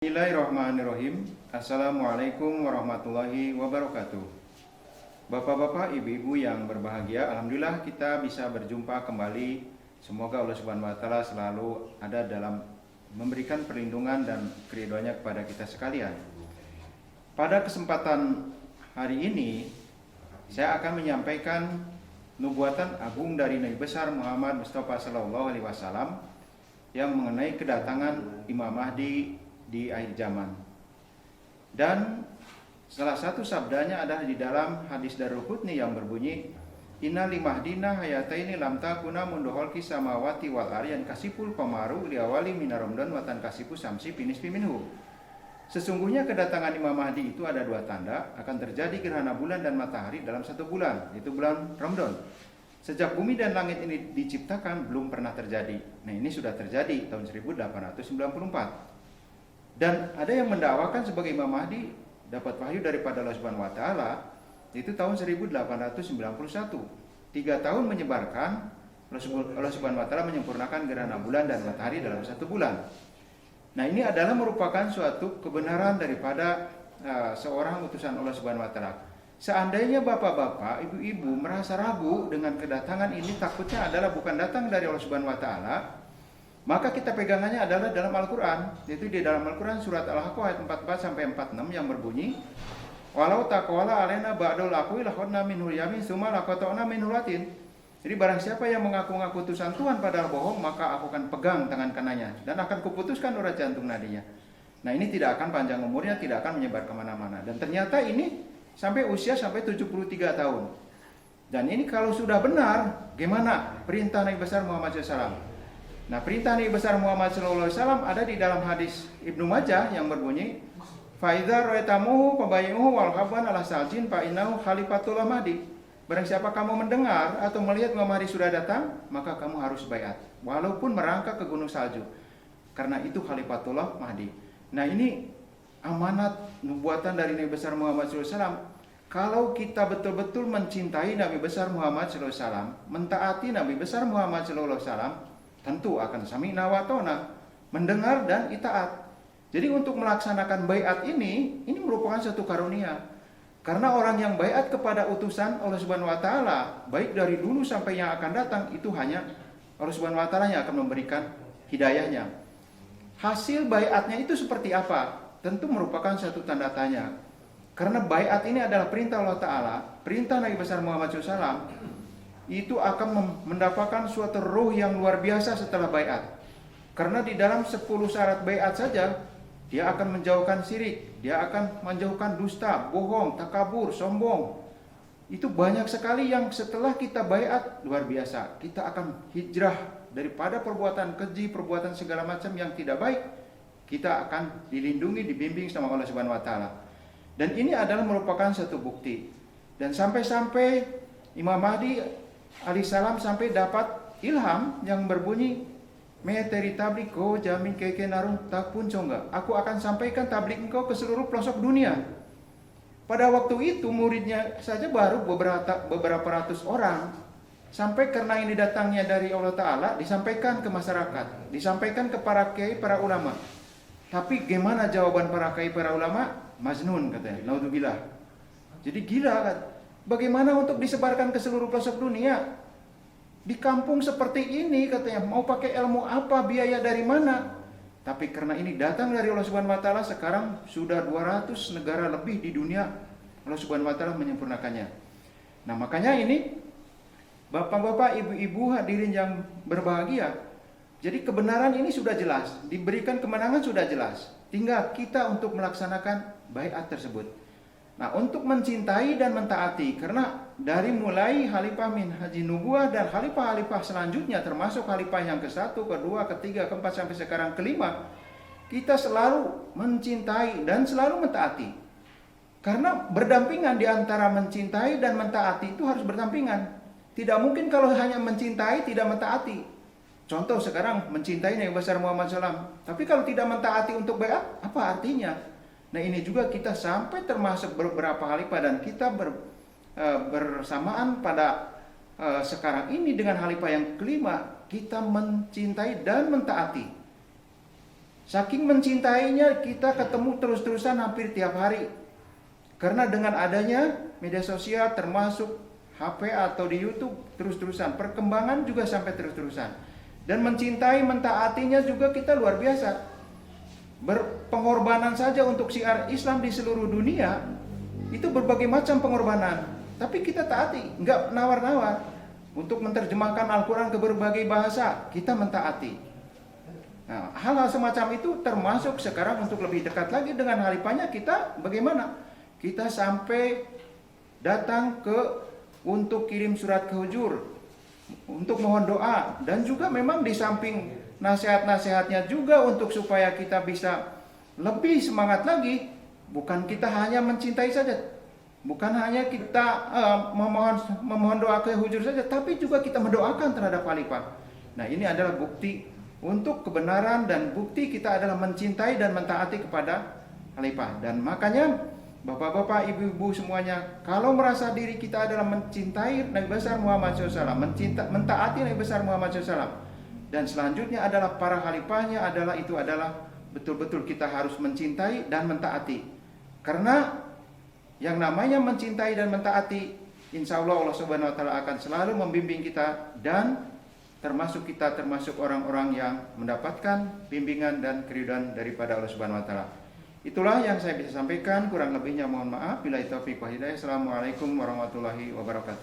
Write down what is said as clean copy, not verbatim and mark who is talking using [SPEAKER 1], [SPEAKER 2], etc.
[SPEAKER 1] Bismillahirrahmanirrahim. Assalamualaikum warahmatullahi wabarakatuh. Bapak-bapak, ibu-ibu yang berbahagia, alhamdulillah kita bisa berjumpa kembali. Semoga Allah Subhanahu wa taala selalu ada dalam memberikan perlindungan dan keridhaan-Nya kepada kita sekalian. Pada kesempatan hari ini saya akan menyampaikan nubuatan agung dari Nabi besar Muhammad Mustafa sallallahu alaihi wasallam yang mengenai kedatangan Imam Mahdi di akhir zaman. Dan salah satu sabdanya adalah di dalam hadis Darul Qutni yang berbunyi, Inna limahdina hayataini lam takuna munduhol kisamawati wal aryan kasipul komaru liawali minaromdan watan kasipu samsi pinispi minhu. Sesungguhnya kedatangan Imam Mahdi itu ada dua tanda, akan terjadi gerhana bulan dan matahari dalam satu bulan, yaitu bulan Ramadan. Sejak bumi dan langit ini diciptakan belum pernah terjadi. Nah, ini sudah terjadi tahun 1894. Dan ada yang mendakwakan sebagai Imam Mahdi dapat wahyu daripada Allah Subhanahu wa taala itu tahun 1891. 3 tahun menyebarkan, Allah Subhanahu wa taala menyempurnakan gerhana bulan dan matahari dalam satu bulan. Nah, ini adalah merupakan suatu kebenaran daripada seorang utusan Allah Subhanahu wa taala. Seandainya bapak-bapak, ibu-ibu merasa ragu dengan kedatangan ini, takutnya adalah bukan datang dari Allah Subhanahu wa taala, maka kita pegangannya adalah dalam Al-Quran, yaitu di dalam Al-Quran surat Al-Haqqah ayat 44 sampai 46 yang berbunyi, walau taqwala alaina ba'dul aqwi lakhadna minhu yamin summa laqata'na minhu latin. Jadi barang siapa yang mengaku-ngaku utusan Tuhan padahal bohong, maka aku akan pegang tangan kanannya dan akan kuputuskan urat jantung nadinya. Nah, ini tidak akan panjang umurnya, tidak akan menyebar kemana-mana. Dan ternyata ini sampai usia sampai 73 tahun. Dan ini kalau sudah benar, gimana perintah Nabi besar Muhammad SAW? Nah, perintah Nabi besar Muhammad SAW ada di dalam hadis Ibnu Majah yang berbunyi, Faidza ra'aitamuhu fabayyuhu wal habban ala saljin fa innahu khalifatul Mahdi. Barang siapa kamu mendengar atau melihat Imam Mahdi sudah datang, maka kamu harus baiat walaupun merangkak ke gunung salju. Karena itu khalifatullah Mahdi. Nah, ini amanat nubuatan dari Nabi besar Muhammad SAW. Kalau kita betul-betul mencintai Nabi besar Muhammad SAW, mentaati Nabi besar Muhammad SAW, tentu akan sami'na wa ta'na, mendengar dan itaat. Jadi untuk melaksanakan baiat ini merupakan satu karunia. Karena orang yang baiat kepada utusan Allah Subhanahu wa taala, baik dari dulu sampai yang akan datang, itu hanya Allah Subhanahu wa taala yang akan memberikan hidayahnya. Hasil baiatnya itu seperti apa? Tentu merupakan satu tanda tanya. Karena baiat ini adalah perintah Allah taala, perintah Nabi besar Muhammad SAW, itu akan mendapatkan suatu ruh yang luar biasa setelah baiat. Karena di dalam 10 syarat baiat saja, dia akan menjauhkan syirik, dia akan menjauhkan dusta, bohong, takabur, sombong. Itu banyak sekali yang setelah kita baiat luar biasa. Kita akan hijrah daripada perbuatan keji, perbuatan segala macam yang tidak baik. Kita akan dilindungi, dibimbing sama Allah Subhanahu wa taala. Dan ini adalah merupakan satu bukti. Dan sampai-sampai Imam Mahdi alaihissalam sampai dapat ilham yang berbunyi, meteri tablik ko jamin keke narung tak pun congga. Aku akan sampaikan tablik engkau ke seluruh pelosok dunia. Pada waktu itu muridnya saja baru beberapa ratus orang. Sampai karena ini datangnya dari Allah Ta'ala, disampaikan ke masyarakat, disampaikan ke para kiai, para ulama. Tapi gimana jawaban para kiai, para ulama? Majnun katanya, naudzubillah. Jadi gila kan? Bagaimana untuk disebarkan ke seluruh pelosok dunia? Di kampung seperti ini katanya, mau pakai ilmu apa, biaya dari mana? Tapi karena ini datang dari Allah Subhanahu wa taala, sekarang sudah 200 negara lebih di dunia Allah Subhanahu wa taala menyempurnakannya. Nah, makanya ini Bapak-bapak, ibu-ibu hadirin yang berbahagia, jadi kebenaran ini sudah jelas, diberikan kemenangan sudah jelas. Tinggal kita untuk melaksanakan baiat tersebut. Nah, untuk mencintai dan mentaati, karena dari mulai Khalifah min Haji Nubuwah dan Khalifah-Khalifah selanjutnya, termasuk Khalifah yang ke-1, kedua, ketiga, keempat sampai sekarang kelima, kita selalu mencintai dan selalu mentaati. Karena berdampingan di antara mencintai dan mentaati itu harus berdampingan. Tidak mungkin kalau hanya mencintai tidak mentaati. Contoh sekarang mencintai Nabi besar Muhammad SAW, tapi kalau tidak mentaati untuk baiat, apa artinya? Nah, ini juga kita sampai termasuk beberapa khalifah dan kita bersamaan pada sekarang ini dengan khalifah yang kelima, kita mencintai dan mentaati. Saking mencintainya kita ketemu terus-terusan hampir tiap hari. Karena dengan adanya media sosial termasuk HP atau di YouTube terus-terusan, perkembangan juga sampai terus-terusan. Dan mencintai, mentaatinya juga kita luar biasa. Berpengorbanan saja untuk syiar Islam di seluruh dunia, itu berbagai macam pengorbanan. Tapi kita taati, nggak nawar-nawar. Untuk menerjemahkan Al-Quran ke berbagai bahasa, kita mentaati. Nah, hal-hal semacam itu termasuk sekarang untuk lebih dekat lagi dengan Khalifahnya kita bagaimana? Kita sampai datang untuk kirim surat ke Hujur, untuk mohon doa, dan juga memang di samping nasihat-nasihatnya juga untuk supaya kita bisa lebih semangat lagi. Bukan kita hanya mencintai saja, bukan hanya kita memohon doa ke Hujur saja, tapi juga kita mendoakan terhadap Khalifah. Nah, ini adalah bukti untuk kebenaran dan bukti kita adalah mencintai dan mentaati kepada Khalifah. Dan makanya bapak-bapak, ibu-ibu semuanya, kalau merasa diri kita adalah mencintai Nabi besar Muhammad SAW, mentaati Nabi besar Muhammad SAW, dan selanjutnya adalah para khalifahnya, itu adalah betul-betul kita harus mencintai dan mentaati. Karena yang namanya mencintai dan mentaati, insya Allah Allah Subhanahu Wa Taala akan selalu membimbing kita, dan termasuk orang-orang yang mendapatkan bimbingan dan keridhaan daripada Allah Subhanahu Wa Taala. Itulah yang saya bisa sampaikan, kurang lebihnya mohon maaf. Billahi taufiq wal hidayah. Assalamualaikum warahmatullahi wabarakatuh.